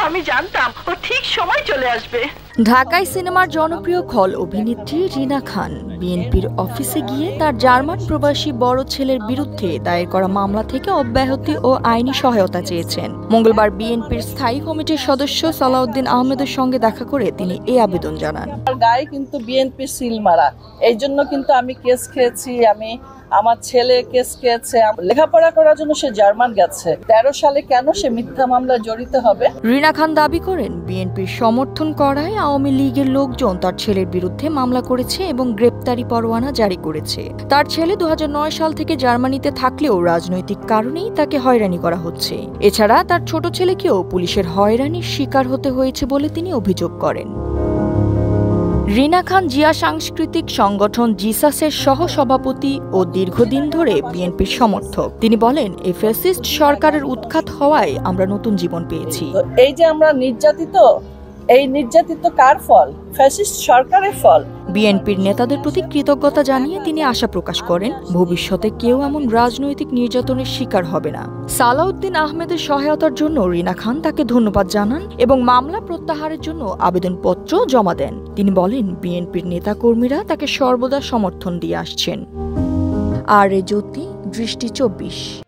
আমি জানতাম ও ঠিক সময় চলে আসবে। ঢাকায় সিনেমার জনপ্রিয় খল অভিনেত্রী রিনা খান বিএনপির অফিসে গিয়ে তার জার্মান প্রবাসী বড় ছেলের বিরুদ্ধে দায়ের করা মামলা থেকে অব্যাহতি ও আইনি সহায়তা চেয়েছেন। মঙ্গলবার বিএনপির স্থায়ী কমিটির সদস্য সালাউদ্দিন আহমেদের সঙ্গে দেখা করে তিনি এই আবেদন জানান। গায়ে কিন্তু বিএনপির সিল মারা, এই জন্য কিন্তু আমি কেস খেয়েছি, আমার ছেলে কেস খেয়েছে। লেখাপড়া করার জন্য সে জার্মান গেছে। 13 সালে কেন সে মিথ্যা মামলায় জড়িত হবে? রিনা খান দাবি করেন বিএনপির সমর্থন করায় আওয়ামী লীগের লোকজন তার ছেলের বিরুদ্ধে মামলা করেছে এবং গ্রেপ্তারি পরোয়ানা জারি করেছে। তার ছেলে 2009 সাল থেকে জার্মানিতে থাকলেও রাজনৈতিক কারণেই তাকে হয়রানি করা হচ্ছে। এছাড়া তার ছোট ছেলেকেও পুলিশের হয়রানির শিকার হতে হয়েছে বলে তিনি অভিযোগ করেন। রিনা খান জিয়া সাংস্কৃতিক সংগঠন জিসাসের সহ-সভাপতি ও দীর্ঘদিন ধরে বিএনপির সমর্থক। তিনি বলেন, এই ফ্যাসিস্ট সরকারের উৎখাত হওয়ায় আমরা নতুন জীবন পেয়েছি। এই যে আমরা নির্যাতিত, এই নির্যাতিত কার ফল? ফ্যাসিস্ট সরকারের ফল। বিএনপির নেতাদের প্রতি কৃতজ্ঞতা জানিয়ে তিনি আশা প্রকাশ করেন ভবিষ্যতে কেউ এমন রাজনৈতিক নির্যাতনের শিকার হবে না। সালাউদ্দিন আহমেদের সহায়তার জন্য রিনা খান তাকে ধন্যবাদ জানান এবং মামলা প্রত্যাহারের জন্য আবেদনপত্র জমা দেন। তিনি বলেন, বিএনপির নেতাকর্মীরা তাকে সর্বদা সমর্থন দিয়ে আসছেন। আর জ্যোতি, দৃষ্টি 24।